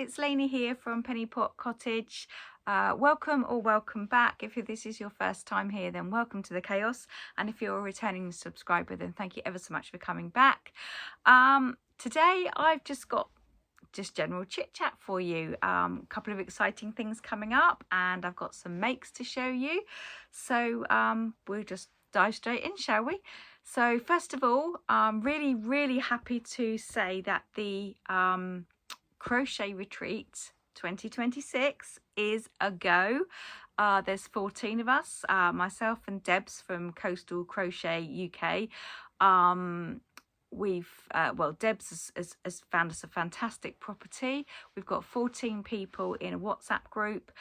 it's Lainey here from Penny Pot Cottage. Welcome or welcome back. If this is your first time here, then welcome to the chaos. And if you're a returning subscriber, then thank you ever so much for coming back. Today I've just got general chit chat for you. A couple of exciting things coming up, and I've got some makes to show you. So we'll just dive straight in, shall we? So first of all, I'm really happy to say that the crochet retreat 2026 is a go. There's 14 of us, myself and Debs from Coastal Crochet UK. Debs has found us a fantastic property. We've got 14 people in a WhatsApp group.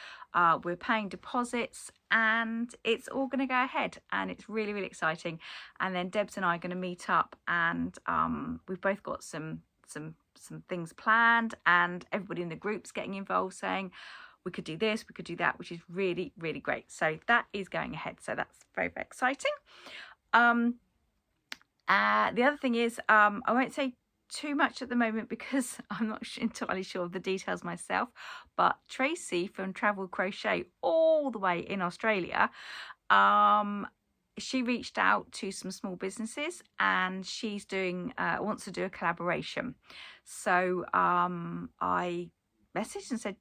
We're paying deposits and it's all going to go ahead, and it's really exciting. And then Debs and I are going to meet up, and we've both got some things planned, and everybody in the group's getting involved, saying we could do this, we could do that, which is really great. So that is going ahead, so that's very exciting. The other thing is, I won't say too much at the moment because I'm not entirely sure of the details myself, but Tracy from Travel Crochet all the way in Australia, she reached out to some small businesses, and she's doing wants to do a collaboration. So I messaged and said,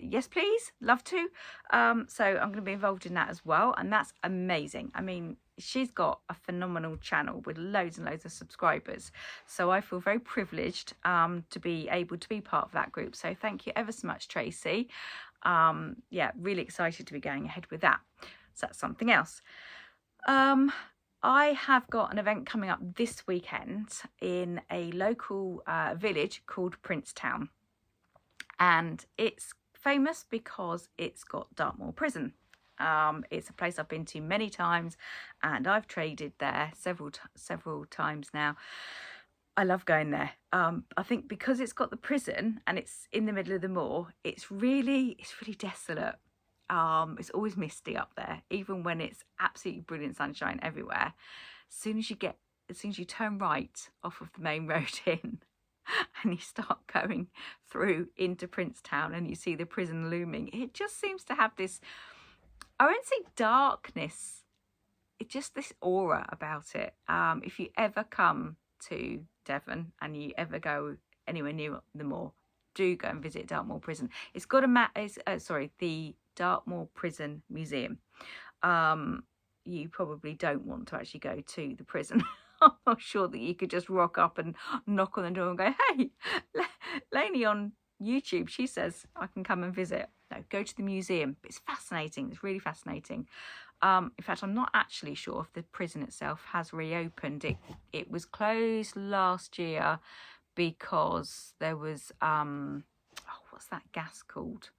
yes please, love to. So I'm going to be involved in that as well, and that's amazing. I mean, she's got a phenomenal channel with loads and loads of subscribers, so I feel very privileged to be able to be part of that group. So thank you ever so much, Tracy. Yeah, really excited to be going ahead with that. So that's something else. I have got an event coming up this weekend in a local village called Princetown, and it's famous because it's got Dartmoor Prison. It's a place I've been to many times, and I've traded there several times now. I love going there. I think because it's got the prison and it's in the middle of the moor, it's really desolate. It's always misty up there, even when it's absolutely brilliant sunshine everywhere. As soon as you turn right off of the main road in, and you start going through into Princetown and you see the prison looming, it just seems to have this, I won't say darkness, it's just this aura about it. If you ever come to Devon and you ever go anywhere near the moor, do go and visit Dartmoor Prison. It's got the Dartmoor Prison Museum. You probably don't want to actually go to the prison. I'm not sure that you could just rock up and knock on the door and go, hey, Lainey on YouTube, she says I can come and visit. No, go to the museum. It's fascinating. It's really fascinating. In fact, I'm not actually sure if the prison itself has reopened. It was closed last year because there was what's that gas called?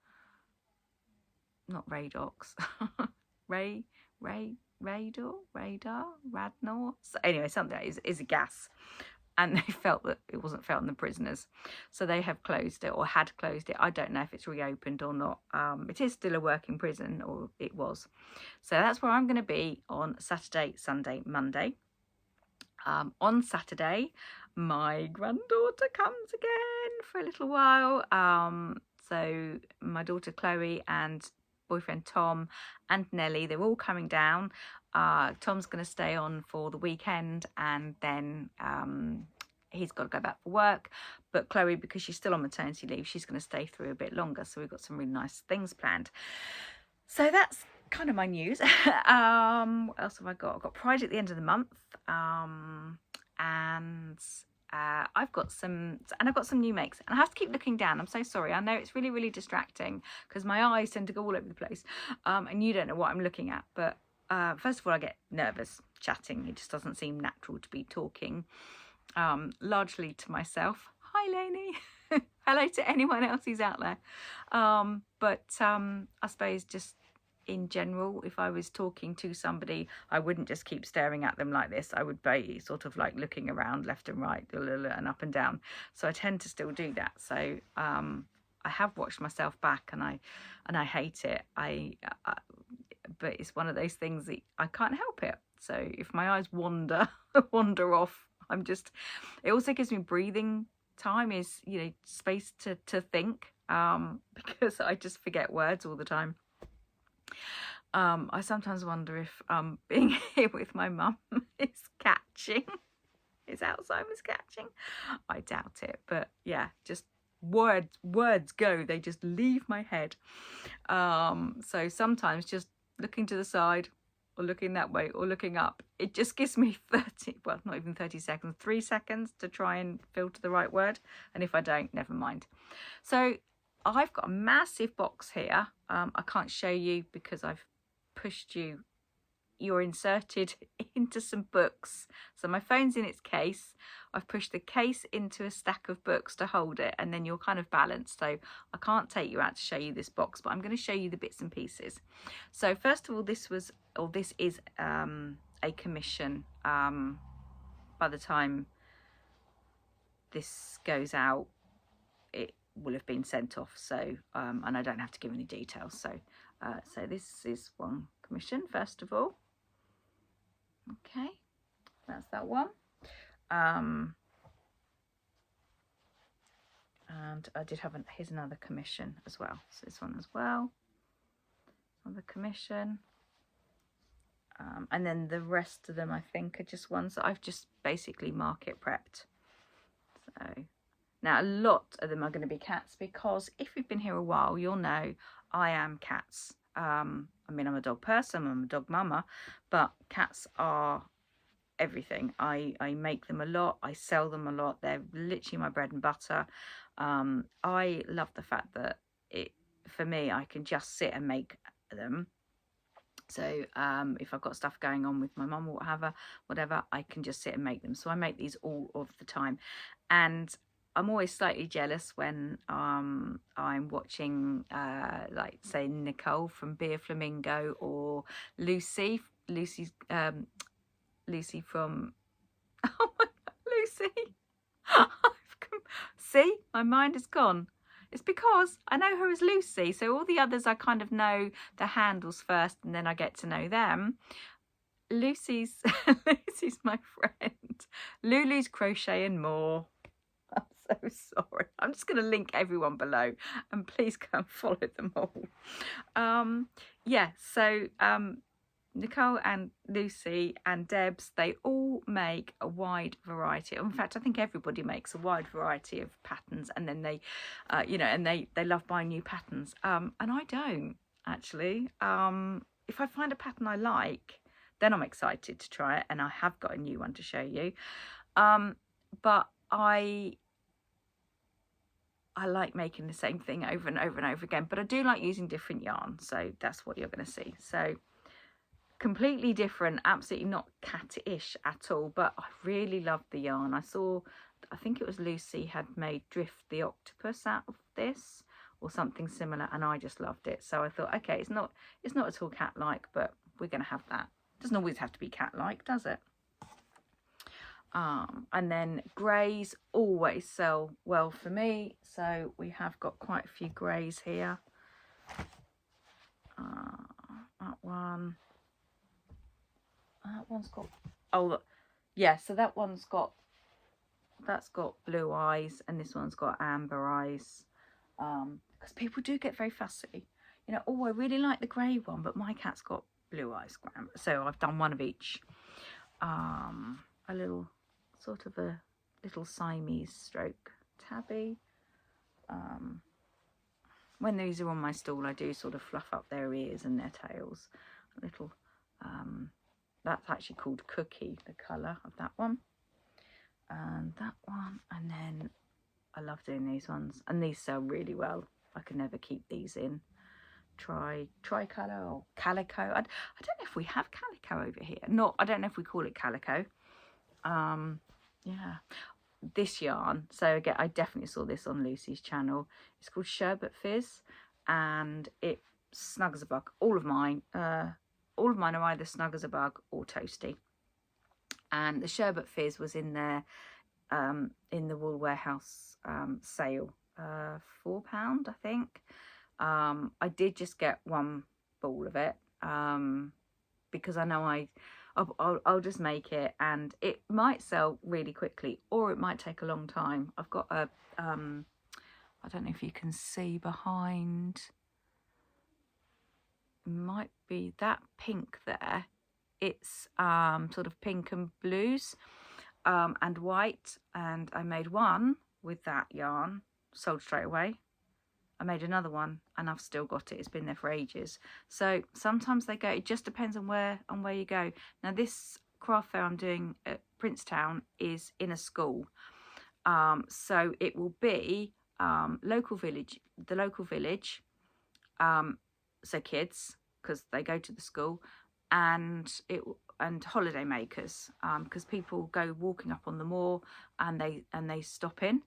Not Radox. Radnor. So anyway, something is a gas, and they felt that it wasn't felt in the prisoners, so they have closed it, or had closed it. I don't know if it's reopened or not. It is still a working prison, or it was. So that's where I'm going to be on Saturday, Sunday, Monday. On Saturday, my granddaughter comes again for a little while. So my daughter Chloe and boyfriend Tom and Nellie, they're all coming down. Tom's going to stay on for the weekend, and then he's got to go back for work. But Chloe, because she's still on maternity leave, she's going to stay through a bit longer. So we've got some really nice things planned. So that's kind of my news. What else have I got? I've got Pride at the end of the month, and I've got some new makes, and I have to keep looking down. I'm so sorry. I know it's really distracting because my eyes tend to go all over the place, and you don't know what I'm looking at. But first of all, I get nervous chatting. It just doesn't seem natural to be talking largely to myself. Hi, Lainey. Hello to anyone else who's out there. But I suppose just in general, if I was talking to somebody, I wouldn't just keep staring at them like this. I would be sort of like looking around left and right and up and down. So I tend to still do that. So I have watched myself back, and I hate it. But it's one of those things that I can't help it. So if my eyes wander off, it also gives me breathing time, is space to think. because I just forget words all the time. I sometimes wonder if being here with my mum is catching. Is Alzheimer's catching? I doubt it, but yeah, just words go, they just leave my head. So sometimes just looking to the side or looking that way or looking up, it just gives me 30, well, not even 30 seconds, 3 seconds to try and filter the right word. And if I don't, never mind. So I've got a massive box here. I can't show you because I've pushed you. You're inserted into some books. So my phone's in its case. I've pushed the case into a stack of books to hold it, and then you're kind of balanced. So I can't take you out to show you this box, but I'm going to show you the bits and pieces. So first of all, this is a commission. By the time this goes out, it will have been sent off. So and I don't have to give any details. So so this is one commission first of all. Okay, that's that one. And I did have here's another commission as well. So this one as well, another commission. And then the rest of them I think are just ones that I've just basically market prepped. So now a lot of them are going to be cats, because if you've been here a while, you'll know I am cats. I mean, I'm a dog person, I'm a dog mama, but cats are everything. I make them a lot, I sell them a lot, they're literally my bread and butter. I love the fact that for me, I can just sit and make them. So if I've got stuff going on with my mum or whatever, I can just sit and make them. So I make these all of the time, and I'm always slightly jealous when I'm watching like say Nicole from Beer Flamingo, or Lucy from oh my God, Lucy. See, my mind is gone. It's because I know her as Lucy, so all the others I kind of know the handles first, and then I get to know them. Lucy's my friend. Lulu's Crochet and More. I'm so sorry. I'm just going to link everyone below, and please go and follow them all. Yeah, so Nicole and Lucy and Debs, they all make a wide variety. In fact, I think everybody makes a wide variety of patterns, and then they, you know, and they love buying new patterns. And I don't actually. If I find a pattern I like, then I'm excited to try it, and I have got a new one to show you. But I like making the same thing over and over and over again. But I do like using different yarn, so that's what you're going to see. So completely different, absolutely not cat-ish at all, but I really loved the yarn. I think it was Lucy had made Drift the Octopus out of this or something similar, and I just loved it. So I thought, okay, it's not at all cat-like, but we're going to have that. It doesn't always have to be cat-like, does it? And then greys always sell well for me, so we have got quite a few greys here. That one's got, oh look, yeah, so that's got blue eyes, and this one's got amber eyes, because people do get very fussy, you know. Oh, I really like the grey one, but my cat's got blue eyes, so I've done one of each. A little sort of a little Siamese stroke tabby. When these are on my stall, I do sort of fluff up their ears and their tails a little. That's actually called Cookie, the colour of that one. And that one. And then I love doing these ones. And these sell really well. I can never keep these in. Tricolour or calico. I don't know if we have calico over here. I don't know if we call it calico. Yeah. This yarn. So again, I definitely saw this on Lucy's channel. It's called Sherbet Fizz. And it snug as a bug. All of mine are either snug as a bug or toasty. And the Sherbet Fizz was in there in the Wool Warehouse sale, £4 I think. I did just get one ball of it because I know I'll just make it, and it might sell really quickly or it might take a long time. I've got a I don't know if you can see behind. It might be that pink there. It's sort of pink and blues and white. And I made one with that yarn, sold straight away. I made another one and I've still got it. It's been there for ages. So sometimes they go, it just depends on where you go. Now this craft fair I'm doing at Princetown is in a school. So it will be the local village, so kids, because they go to the school, and holiday makers, because people go walking up on the moor and they stop in.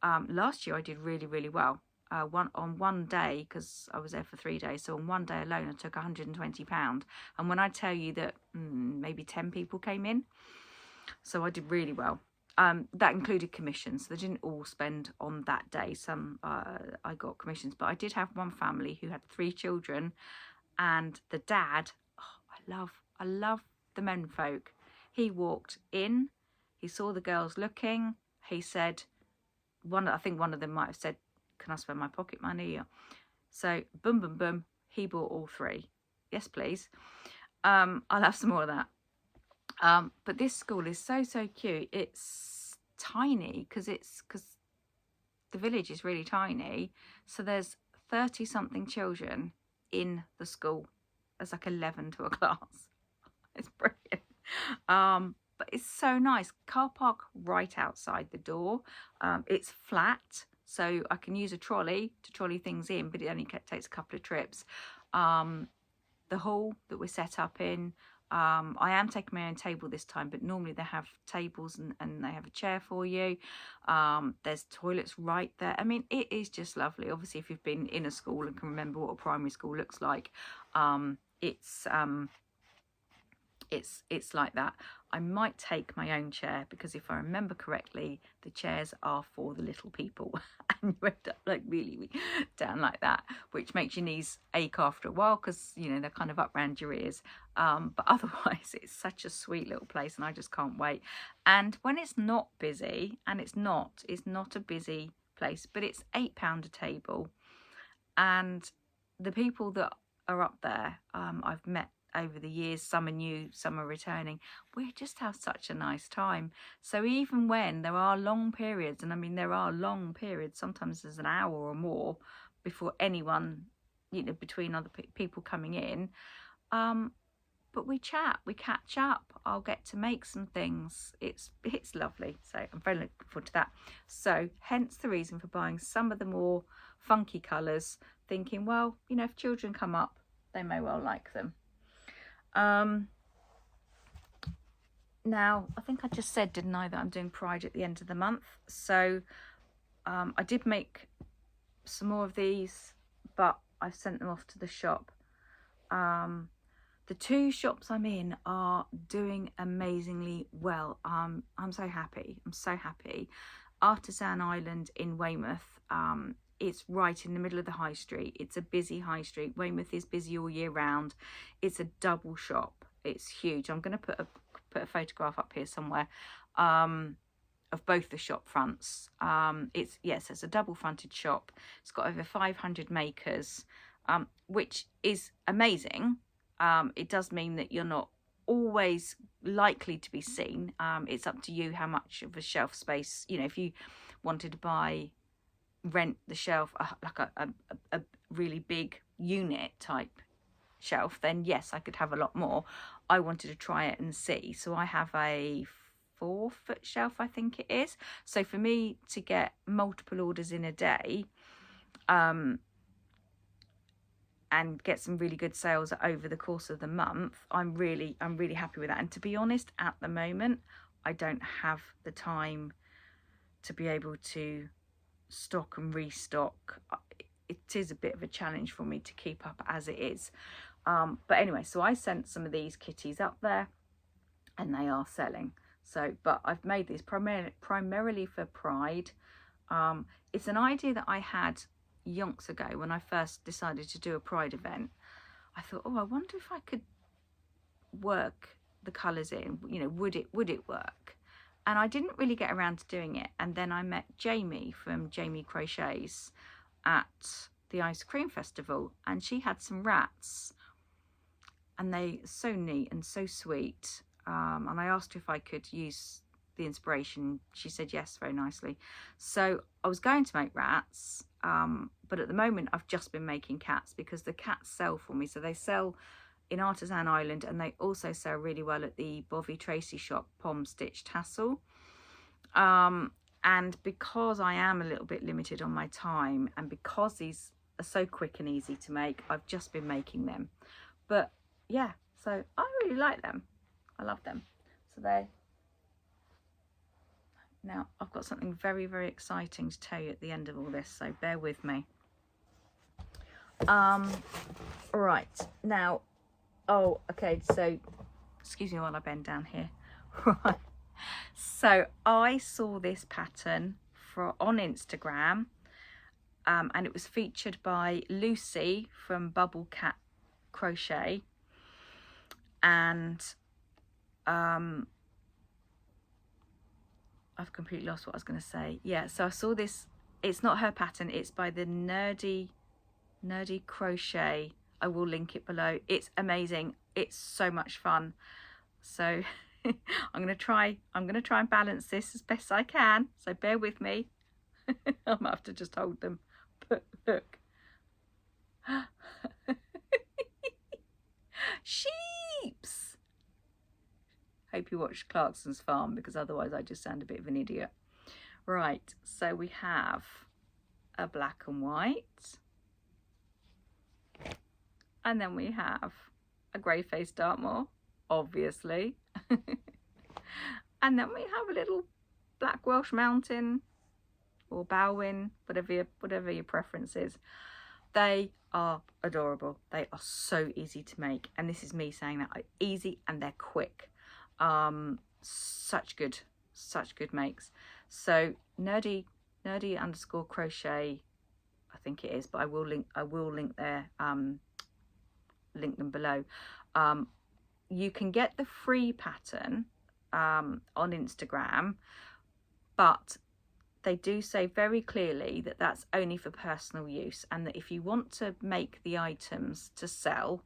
Last year I did really well. On one day, because I was there for 3 days, so on one day alone I took £120, and when I tell you that maybe 10 people came in, so I did really well. That included commissions. They didn't all spend on that day. Some I got commissions, but I did have one family who had 3 children, and the dad, I love the menfolk. He walked in, he saw the girls looking, he said, I think one of them might have said, can I spend my pocket money? So boom, boom, boom, he bought all 3. Yes, please. I'll have some more of that. But this school is so cute. It's tiny because the village is really tiny. So there's 30 something children in the school. There's like 11 to a class. It's brilliant. But it's so nice. Car park right outside the door. It's flat, so I can use a trolley to trolley things in, but it only takes a couple of trips. The hall that we're set up in, I am taking my own table this time, but normally they have tables and they have a chair for you. There's toilets right there. I mean, it is just lovely. Obviously, if you've been in a school and can remember what a primary school looks like, it's like that. I might take my own chair, because if I remember correctly, the chairs are for the little people, and you end up like really down like that, which makes your knees ache after a while, because you know they're kind of up round your ears. But otherwise, it's such a sweet little place, and I just can't wait. And when it's not busy, and it's not a busy place, but it's £8 a table, and the people that are up there, I've met over the years. Some are new, some are returning. We just have such a nice time. So even when there are long periods, and I mean there are long periods, sometimes there's an hour or more before anyone, you know, between other people coming in, but we chat, we catch up. I'll get to make some things. It's lovely. So I'm very looking forward to that. So hence the reason for buying some of the more funky colours, thinking, well, you know, if children come up, they may well like them. Now, I think I just said, didn't I, that I'm doing Pride at the end of the month. So I did make some more of these, but I've sent them off to the shop. The 2 shops I'm in are doing amazingly well. I'm so happy. I'm so happy. Artisan Island in Weymouth. It's right in the middle of the high street. It's a busy high street. Weymouth is busy all year round. It's a double shop. It's huge. I'm going to put a photograph up here somewhere of both the shop fronts. It's a double fronted shop. It's got over 500 makers, which is amazing. It does mean that you're not always likely to be seen. It's up to you how much of a shelf space, you know, if you wanted to rent the shelf, like a really big unit type shelf, then yes, I could have a lot more. I wanted to try it and see. So I have a 4-foot shelf, I think it is. So for me to get multiple orders in a day, and get some really good sales over the course of the month, I'm really happy with that. And to be honest, at the moment, I don't have the time to be able to stock and restock. It is a bit of a challenge for me to keep up as it is. But anyway, so I sent some of these kitties up there, and they are selling. So, but I've made these primarily for Pride. It's an idea that I had yonks ago when I first decided to do a Pride event. I thought, oh, I wonder if I could work the colours in, you know, would it work? And I didn't really get around to doing it. And then I met Jamie from Jamie Crochets at the ice cream festival, and she had some rats, and they so neat and so sweet. And I asked her if I could use the inspiration. She said yes, very nicely. So I was going to make rats, but at the moment I've just been making cats, because the cats sell for me. So they sell in Artisan Island, and they also sell really well at the Bovie Tracy shop, Pom Stitch Tassel. And because I am a little bit limited on my time, and because these are so quick and easy to make, I've just been making them. But yeah, so I really like them. I love them. So now I've got something very, very exciting to tell you at the end of all this, so bear with me. Right, now, oh, okay, so excuse me while I bend down here. Right, so I saw this pattern on Instagram, and it was featured by Lucy from Bubble Cat Crochet, and I've completely lost what I was going to say. Yeah, so I saw this. It's not her pattern. It's by the Nerdy Crochet. I will link it below. It's amazing. It's so much fun. So I'm gonna try and balance this as best I can. So bear with me. I might have to just hold them. But look. Sheeps. Hope you watched Clarkson's Farm, because otherwise I just sound a bit of an idiot. Right, so we have a black and white, and then we have a grey-faced Dartmoor, obviously, and then we have a little black Welsh Mountain or Bowin, whatever your preference is. They are adorable. They are so easy to make, and this is me saying that. Easy, and they're quick. Such good makes. So nerdy _ crochet, I think it is, but I will link their link them below. You can get the free pattern on Instagram, but they do say very clearly that that's only for personal use, and that if you want to make the items to sell,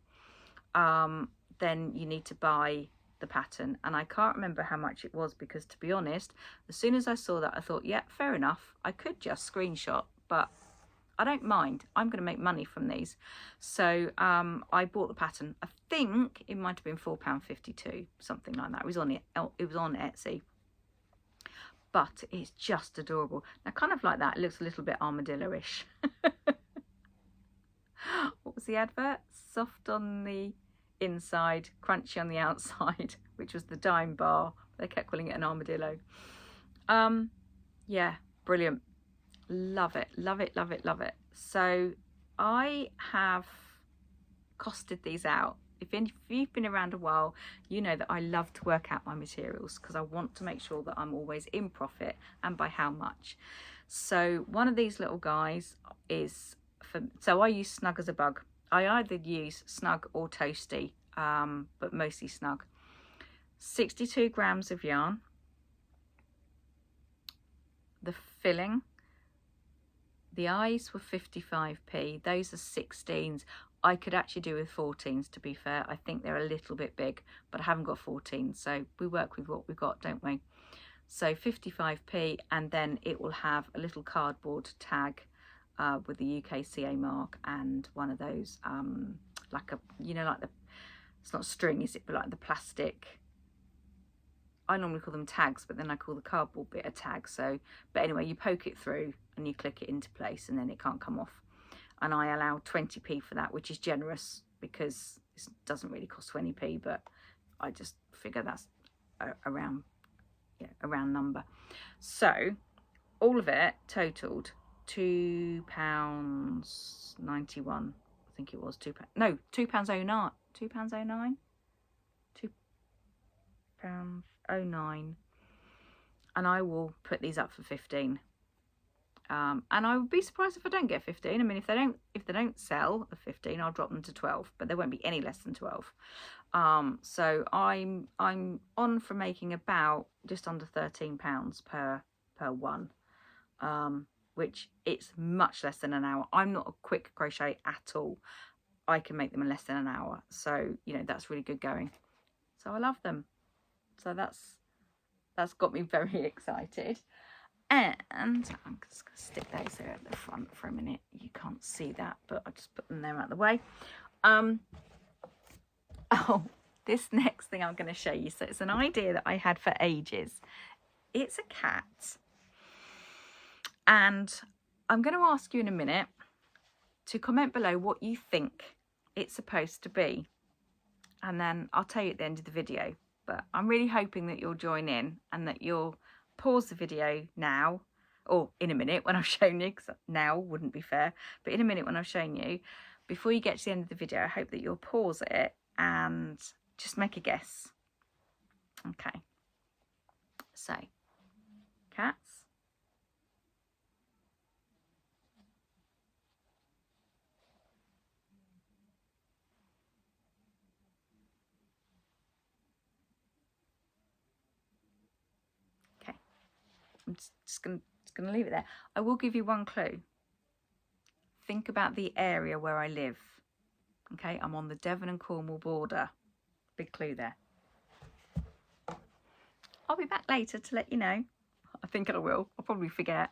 then you need to buy the pattern. And I can't remember how much it was, because to be honest, as soon as I saw that, I thought, yeah, fair enough, I could just screenshot, but I don't mind. I'm going to make money from these. So I bought the pattern. I think it might have been £4.52, something like that. It was on Etsy, but it's just adorable. Now, kind of like that, it looks a little bit armadillo-ish. What was the advert? Soft on the inside, crunchy on the outside, which was the dime bar. They kept calling it an armadillo. Yeah, brilliant. Love it. So I have costed these out. If you've been around a while, you know that I love to work out my materials, because I want to make sure that I'm always in profit, and by how much. So one of these little guys is so I use Snug as a Bug. I either use Snug or Toasty, but mostly Snug. 62 grams of yarn. The filling, the eyes were 55p. Those are 16s. I could actually do with 14s, to be fair. I think they're a little bit big, but I haven't got 14s, so we work with what we've got, don't we? So 55p, and then it will have a little cardboard tag with the UKCA mark, and one of those like a, you know, like the, it's not string, is it, but like the plastic, I normally call them tags, but then I call the cardboard bit a tag. So, but anyway, you poke it through and you click it into place, and then it can't come off. And I allow 20p for that, which is generous, because it doesn't really cost 20p, but I just figure that's a round number. So all of it totaled £2.91. I think it was £2.09. £2.09. £2.09. And I will put these up for 15. And I would be surprised if I don't get 15. I mean, if they don't sell a 15, I'll drop them to 12, but there won't be any less than 12. So I'm on for making about just under £13 per one, which it's much less than an hour. I'm not a quick crochet at all. I can make them in less than an hour, so you know that's really good going. So I love them. So that's got me very excited. And I'm just going to stick those there at the front for a minute. You can't see that, but I'll just put them there out of the way. Oh, this next thing I'm going to show you. So it's an idea that I had for ages. It's a cat. And I'm going to ask you in a minute to comment below what you think it's supposed to be. And then I'll tell you at the end of the video. But I'm really hoping that you'll join in and that you'll pause the video now, or in a minute when I've shown you, because now wouldn't be fair, but in a minute when I've shown you, before you get to the end of the video, I hope that you'll pause it and just make a guess. Okay, so cats. Okay, I'm just gonna leave it there. I will give you one clue. Think about the area where I live. Okay, I'm on the Devon and Cornwall border. Big clue there. I'll be back later to let you know. I think I will. I'll probably forget.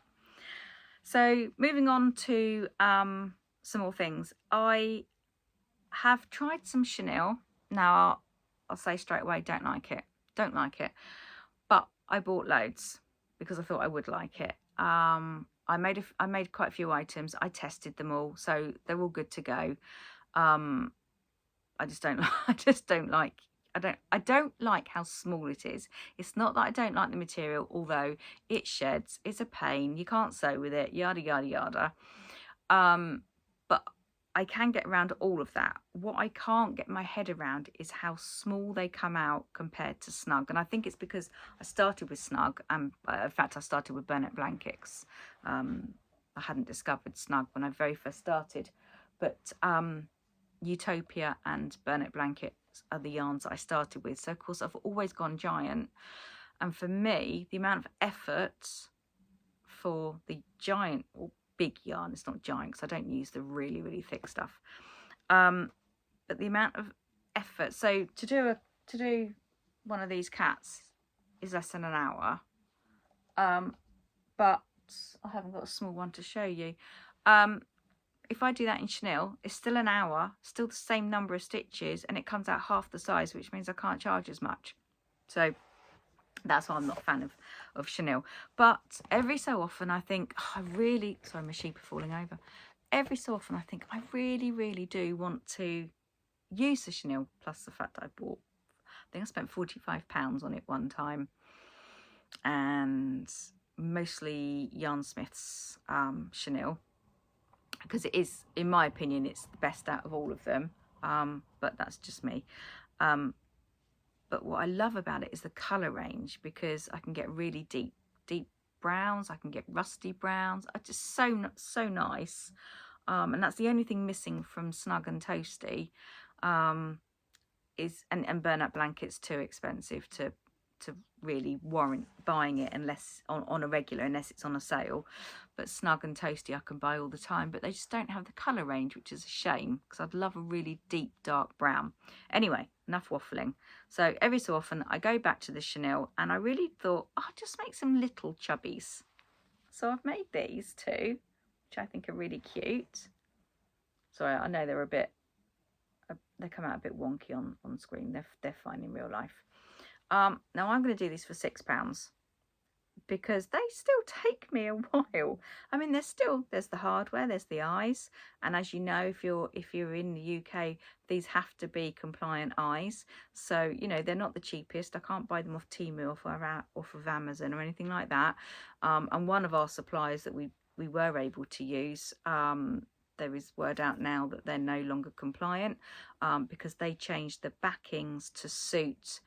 So moving on to some more things. I have tried some chenille. Now I'll say straight away, don't like it. Don't like it. But I bought loads because I thought I would like it. I made quite a few items. I tested them all, so they're all good to go. I just don't like how small it is. It's not that I don't like the material, although it sheds. It's a pain. You can't sew with it. Yada yada yada. But I can get around all of that. What I can't get my head around is how small they come out compared to Snug. And I think it's because I started with Snug. And in fact, I started with Bernette blankets. I hadn't discovered Snug when I very first started. But Utopia and Bernette blankets are the yarns that I started with. So, of course, I've always gone giant. And for me, the amount of effort for the giant or big yarn, it's not giant because I don't use the really, really thick stuff. But the amount of effort. So to do one of these cats is less than an hour. But I haven't got a small one to show you. If I do that in chenille, it's still an hour, still the same number of stitches, and it comes out half the size, which means I can't charge as much. So that's why I'm not a fan of chenille. But every so often I think, oh, I really, sorry, my sheep are falling over. Every so often I think I really, really do want to use the chenille, plus the fact that I bought, I think I spent £45 on it one time. And mostly Yarn Smith's chenille, because it is, in my opinion, it's the best out of all of them. But that's just me. But what I love about it is the colour range, because I can get really deep browns. I can get rusty browns. It's just so nice. And that's the only thing missing from Snug and Toasty. And Bernette blankets too expensive to really warrant buying it unless on a regular, unless it's on a sale. But Snug and Toasty I can buy all the time, but they just don't have the colour range, which is a shame, because I'd love a really deep dark brown. Anyway, enough waffling. So every so often I go back to the chenille, and I really thought, oh, I'll just make some little chubbies. So I've made these two, which I think are really cute. Sorry, I know they're a bit, they come out a bit wonky on screen. They're fine in real life. Now I'm going to do these for £6 because they still take me a while. I mean, there's the hardware, there's the eyes, and as you know, if you're in the UK, these have to be compliant eyes. So you know they're not the cheapest. I can't buy them off Temu or off of Amazon or anything like that. And one of our suppliers that we were able to use, there is word out now that they're no longer compliant because they changed the backings to suit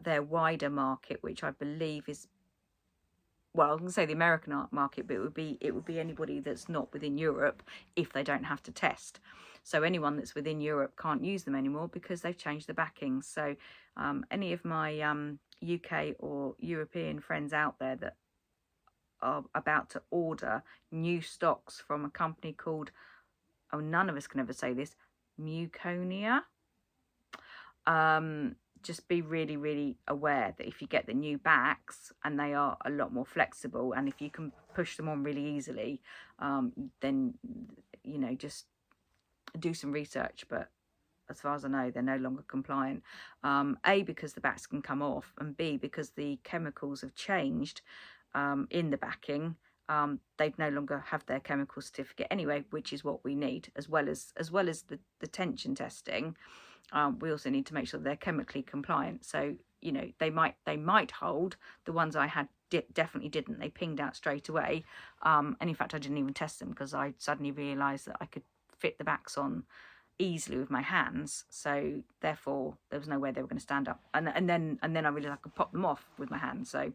their wider market, which I believe is well, I'm going to say the American market, but it would be anybody that's not within Europe if they don't have to test. So anyone that's within Europe can't use them anymore because they've changed the backing. So any of my UK or European friends out there that are about to order new stocks from a company called, oh, none of us can ever say this, Muconia. Just be really, really aware that if you get the new backs, and they are a lot more flexible, and if you can push them on really easily, then, you know, just do some research. But as far as I know, they're no longer compliant. A, because the backs can come off, and B, because the chemicals have changed in the backing. They no longer have their chemical certificate anyway, which is what we need, as well as the tension testing. We also need to make sure they're chemically compliant. So, you know, they might hold. The ones I had definitely didn't. They pinged out straight away. And in fact, I didn't even test them because I suddenly realised that I could fit the backs on easily with my hands. So therefore, there was no way they were going to stand up. And then I realised I could pop them off with my hands. So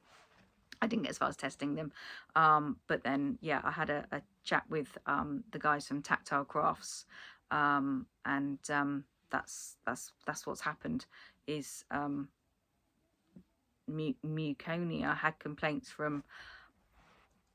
I didn't get as far as testing them. But then, yeah, I had a chat with the guys from Tactile Crafts, and that's what's happened. Is Muconia had complaints from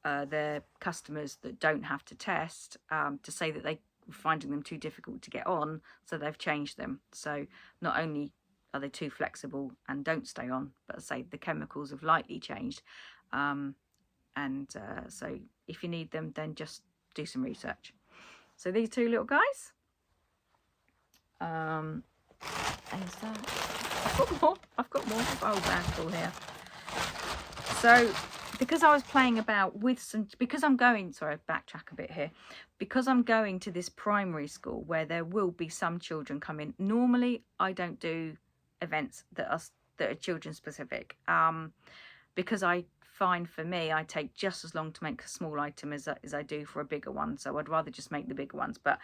their customers that don't have to test, to say that they were finding them too difficult to get on, so they've changed them. So not only are they too flexible and don't stay on, but I say the chemicals have lightly changed. So if you need them, then just do some research. So these two little guys, is that, I've got more, oh, bag full here. So because I was playing about with some, because I'm going, sorry, backtrack a bit here, because I'm going to this primary school where there will be some children come in. Normally I don't do events that are children specific, because I find, for me, I take just as long to make a small item as I do for a bigger one. So I'd rather just make the bigger ones. But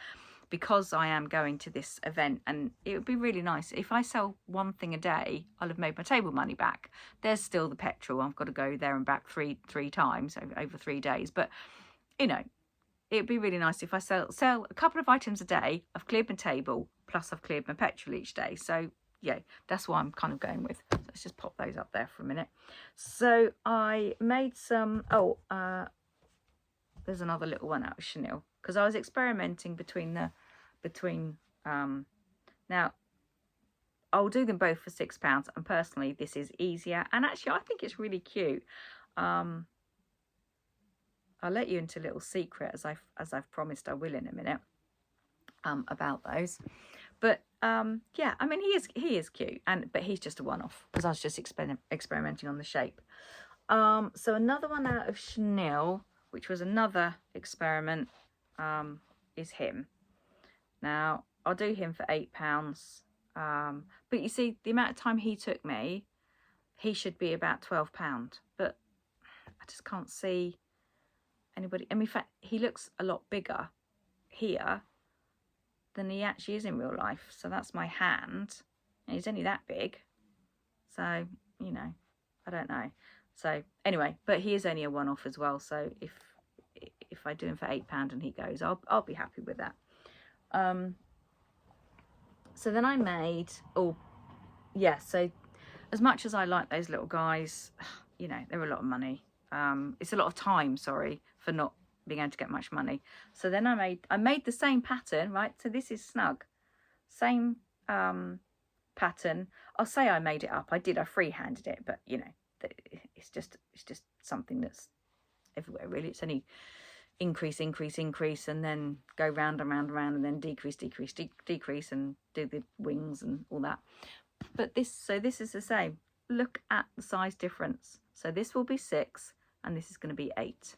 because I am going to this event, and it would be really nice if I sell one thing a day, I'll have made my table money back. There's still the petrol. I've got to go there and back three times over 3 days. But, you know, it'd be really nice if I sell a couple of items a day. I've cleared my table, plus I've cleared my petrol each day. So yeah, that's what I'm kind of going with. So let's just pop those up there for a minute. So I made some, there's another little one out of chenille, because I was experimenting between now I'll do them both for £6, and personally this is easier, and actually I think it's really cute. I'll let you into a little secret, as I've promised I will in a minute, about those. But yeah, I mean, he is cute, but he's just a one-off because I was just experimenting on the shape. So another one out of chenille, which was another experiment, is him. Now I'll do him for £8. But you see, the amount of time he took me, he should be about £12. But I just can't see anybody. I mean, in fact, he looks a lot bigger here than he actually is in real life. So that's my hand, and he's only that big. So, you know, I don't know. So anyway, but he is only a one-off as well. So if I do him for £8 and he goes, I'll be happy with that. So then I made, so as much as I like those little guys, you know, they're a lot of money. It's a lot of time, sorry, for not being able to get much money. So then I made the same pattern, right? So this is snug, same pattern. I'll say I made it up. I freehanded it, but you know, it's just something that's everywhere really. It's only increase, and then go round and round and round, and then decrease, and do the wings and all that. But this is the same. Look at the size difference. So this will be 6, and this is going to be 8.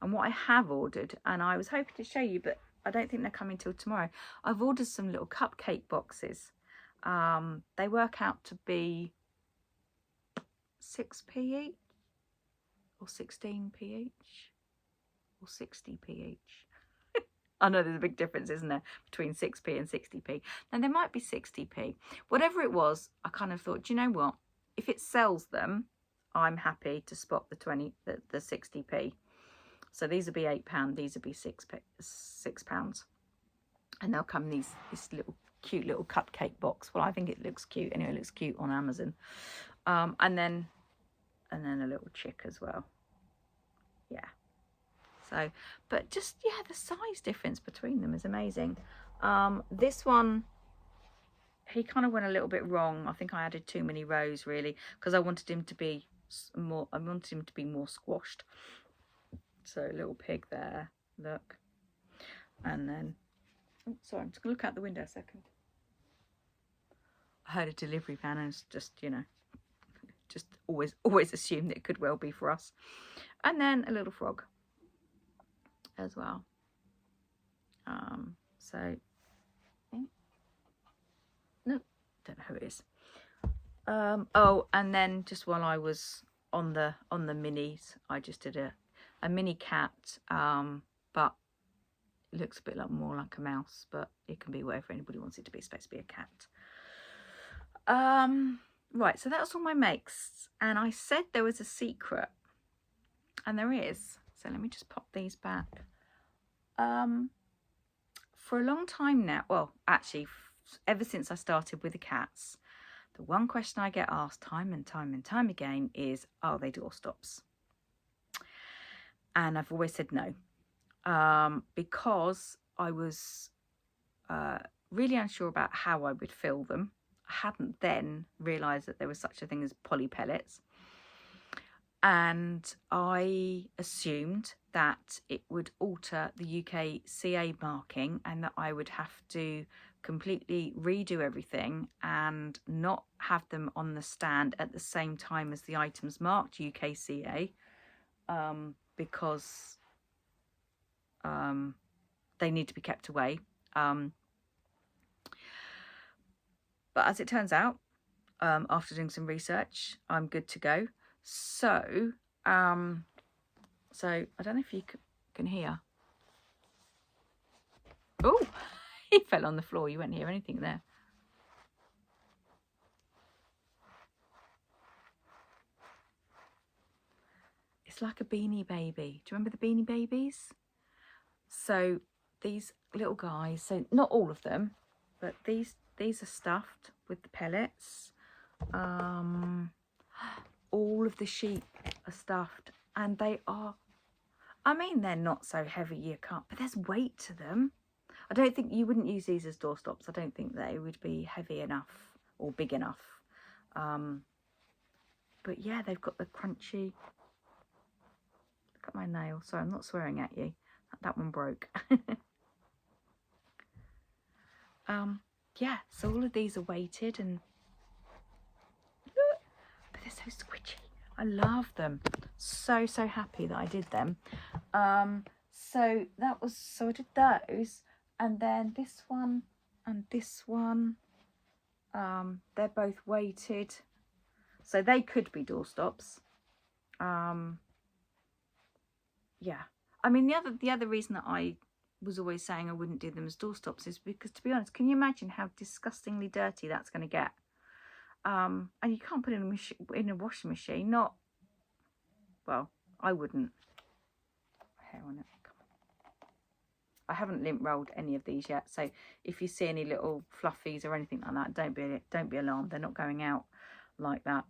And what I have ordered, and I was hoping to show you, but I don't think they're coming till tomorrow. I've ordered some little cupcake boxes. They work out to be 6p each, or 16p each, or 60p each. I know there's a big difference, isn't there, between 6p and 60p. Now, there might be 60p. Whatever it was, I kind of thought, do you know what? If it sells them, I'm happy to spot the 60p. So these would be £8, these would be £6. And they'll come in this little cute little cupcake box. Well, I think it looks cute. Anyway, it looks cute on Amazon. And then a little chick as well. Yeah. So, but just, yeah, the size difference between them is amazing. This one, he kind of went a little bit wrong. I think I added too many rows, really, because I wanted him to be more squashed. So a little pig there, look. And then, oh, sorry, I'm just gonna look out the window a second. I heard a delivery van, and it's just, you know, just always assume that it could well be for us. And then a little frog as well. So no, don't know who it is. Oh, and then just while I was on the minis, I just did a mini cat, but it looks a bit more like a mouse, but it can be whatever anybody wants it to be. It's supposed to be a cat. Right, so that was all my makes, and I said there was a secret, and there is. So let me just pop these back. For a long time now, well, actually, ever since I started with the cats, the one question I get asked time and time again is, are they doorstops? And I've always said no, because I was really unsure about how I would fill them. I hadn't then realised that there was such a thing as poly pellets. And I assumed that it would alter the UK CA marking and that I would have to completely redo everything and not have them on the stand at the same time as the items marked UK CA, because they need to be kept away. But as it turns out, after doing some research, I'm good to go. So, so I don't know if you can hear. Oh, he fell on the floor. You won't hear anything there. It's like a Beanie Baby. Do you remember the Beanie Babies? So these little guys, so not all of them, but these are stuffed with the pellets. All of the sheep are stuffed, and they are, I mean, they're not so heavy you can't, but there's weight to them. I don't think you wouldn't use these as doorstops. I don't think they would be heavy enough or big enough. But yeah, they've got the crunchy. Look at my nail. Sorry, I'm not swearing at you. That one broke. Yeah, so all of these are weighted, and look, but they're so squidgy. I love them. So happy that I did them. So that was, so I did those, and then this one and this one, they're both weighted, so they could be doorstops. Yeah, I mean, the other reason that I was always saying I wouldn't do them as doorstops is because, to be honest, can you imagine how disgustingly dirty that's going to get? And you can't put it in a washing machine. Not, well, I wouldn't. Hair on it. I haven't lint rolled any of these yet, so if you see any little fluffies or anything like that, don't be alarmed. They're not going out like that.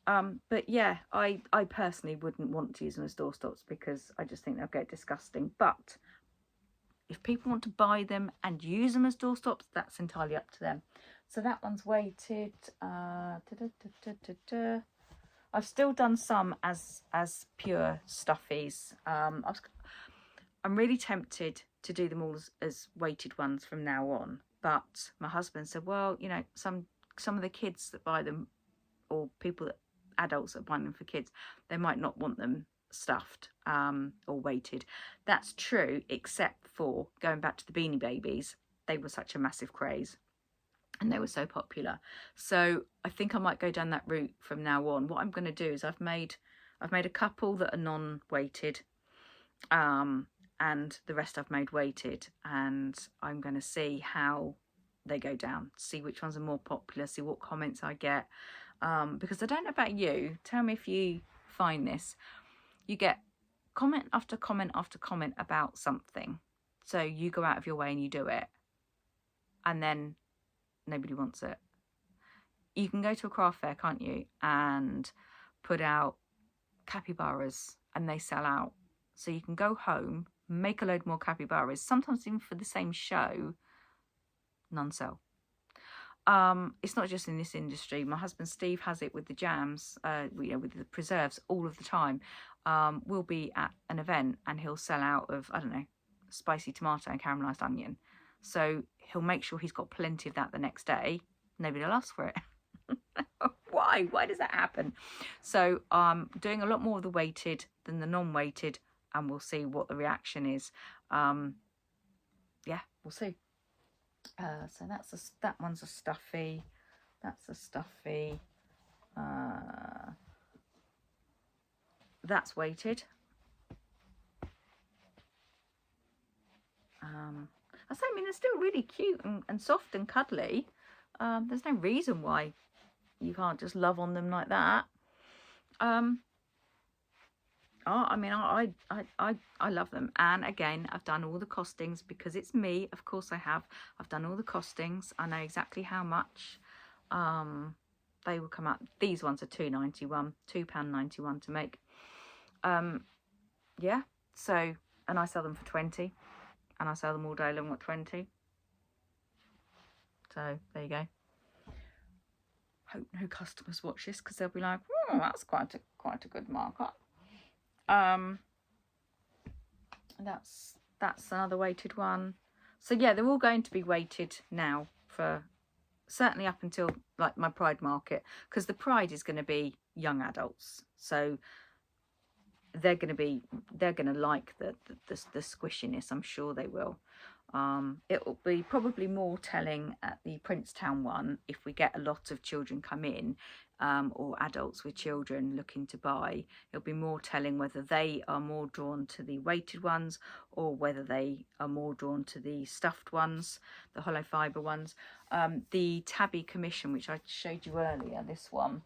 But yeah, I personally wouldn't want to use them as doorstops because I just think they'll get disgusting. But if people want to buy them and use them as doorstops, that's entirely up to them. So that one's weighted. I've still done some as pure stuffies. I'm really tempted to do them all as weighted ones from now on. But my husband said, well, you know, some of the kids that buy them, or adults that buy them for kids, they might not want them stuffed or weighted. That's true, except for going back to the Beanie Babies. They were such a massive craze and they were so popular, so I think I might go down that route from now on. What I'm going to do is I've made a couple that are non-weighted, and the rest I've made weighted, and I'm going to see how they go down, see which ones are more popular, see what comments I get. because I don't know about you, tell me if you find this, you get comment after comment after comment about something, so you go out of your way and you do it, and then nobody wants it. You can go to a craft fair, can't you, and put out capybaras and they sell out. So you can go home, make a load more capybaras, sometimes even for the same show, none sell. It's not just in this industry. My husband Steve has it with the jams, with the preserves all of the time. We'll be at an event and he'll sell out of, I don't know, spicy tomato and caramelised onion. So he'll make sure he's got plenty of that the next day. Nobody will ask for it. Why? Why does that happen? So doing a lot more of the weighted than the non-weighted, and we'll see what the reaction is. Yeah, we'll see. So that one's a stuffy. That's a stuffy. That's weighted. I mean, they're still really cute and soft and cuddly. There's no reason why you can't just love on them like that. I mean, I love them. And again, I've done all the costings because it's me. Of course I have. I've done all the costings. I know exactly how much they will come up. These ones are £2.91 to make. Yeah. So, and I sell them for 20, and I sell them all day long at 20. So there you go. Hope no customers watch this because they'll be like, "Oh, that's quite a good markup." That's another weighted one. So yeah, they're all going to be weighted now for certainly up until like my Pride market, because the Pride is going to be young adults, so they're going to like the squishiness. I'm sure they will. It will be probably more telling at the Princetown one if we get a lot of children come in, or adults with children looking to buy. It'll be more telling whether they are more drawn to the weighted ones or whether they are more drawn to the stuffed ones, the hollow fibre ones. The Tabby Commission, which I showed you earlier, this one,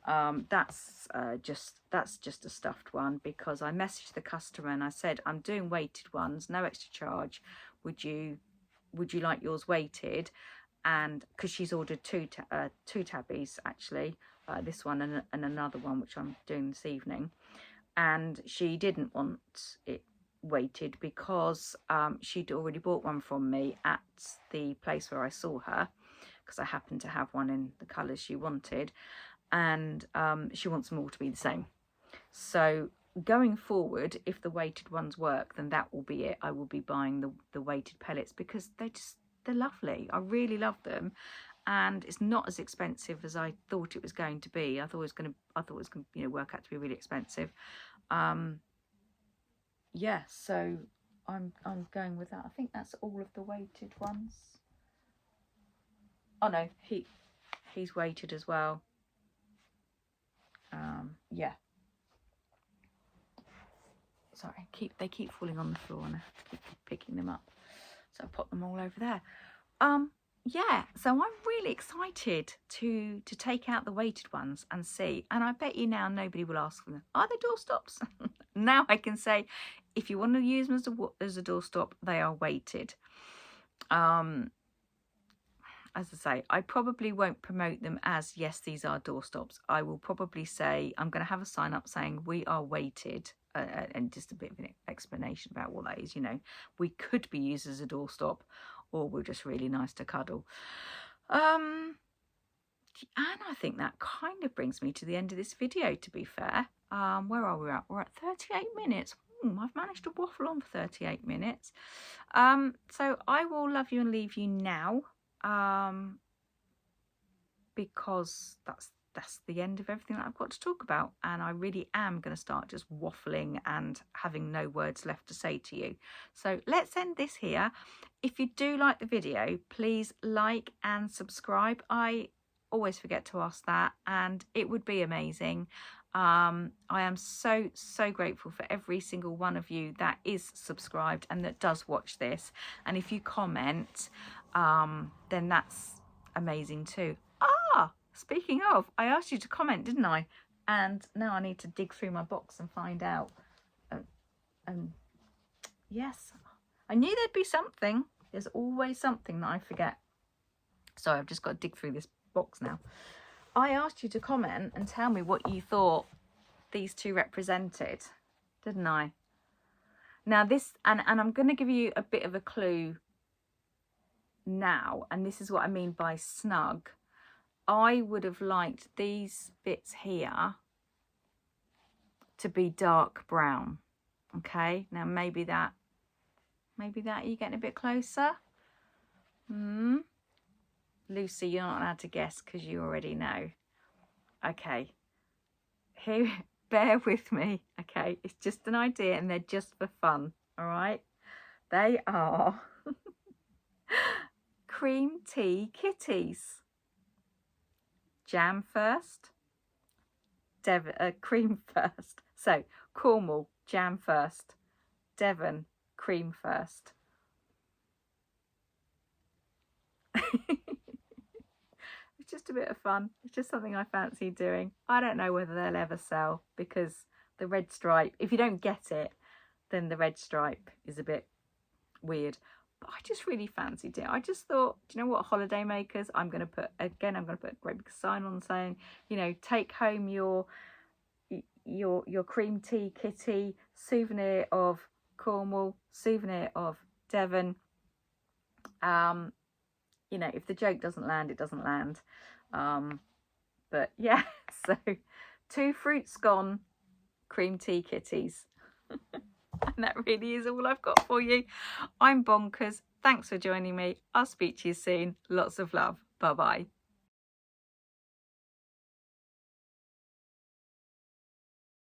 that's just a stuffed one, because I messaged the customer and I said, I'm doing weighted ones, no extra charge. Would you like yours weighted? And because she's ordered two tabbies actually, this one and another one which I'm doing this evening, and she didn't want it weighted because she'd already bought one from me at the place where I saw her, because I happened to have one in the colours she wanted, and she wants them all to be the same. So going forward, if the weighted ones work, then that will be it. I will be buying the weighted pellets because they're lovely. I really love them, and it's not as expensive as I thought it was going to be. I thought it was going to work out to be really expensive. Yeah, so I'm going with that. I think that's all of the weighted ones. Oh no, he's weighted as well. Yeah. Sorry, they keep falling on the floor and I have to keep picking them up. So I put them all over there. Yeah, so I'm really excited to take out the weighted ones and see. And I bet you now nobody will ask them, are they doorstops? Now I can say, if you want to use them as a doorstop, they are weighted. As I say, I probably won't promote them as, yes, these are doorstops. I will probably say, I'm going to have a sign up saying we are weighted, and just a bit of an explanation about what that is. We could be used as a doorstop, or we're just really nice to cuddle. And I think that kind of brings me to the end of this video, to be fair. Where are we at? We're at 38 minutes. I've managed to waffle on for 38 minutes. So I will love you and leave you now. Because that's the end of everything that I've got to talk about, and I really am going to start just waffling and having no words left to say to you. So let's end this here. If you do like the video, please like and subscribe. I always forget to ask that, and it would be amazing. I am so grateful for every single one of you that is subscribed and that does watch this, and if you comment, then that's amazing too. speaking of, I asked you to comment, didn't I? And now I need to dig through my box and find out. Yes, I knew there'd be something. There's always something that I forget. So I've just got to dig through this box now. I asked you to comment and tell me what you thought these two represented, didn't I? Now this, and I'm going to give you a bit of a clue now, and this is what I mean by snug. I would have liked these bits here to be dark brown. Okay, now maybe that you're getting a bit closer. Lucy, you're not allowed to guess because you already know. Okay, here, bear with me. Okay, it's just an idea and they're just for fun. All right, they are cream tea kitties. Jam first, cream first. So Cornwall, jam first. Devon, cream first. It's just a bit of fun. It's just something I fancy doing. I don't know whether they'll ever sell because the red stripe, if you don't get it, then the red stripe is a bit weird. But I just really fancied it. I just thought, do you know what, holiday makers, I'm going to put a great big sign on saying, you know, take home your cream tea kitty, souvenir of Cornwall, souvenir of Devon. You know, if the joke doesn't land, it doesn't land. But yeah, so 2 fruits gone, cream tea kitties. And that really is all I've got for you. I'm Bonkers. Thanks for joining me. I'll speak to you soon. Lots of love. Bye-bye.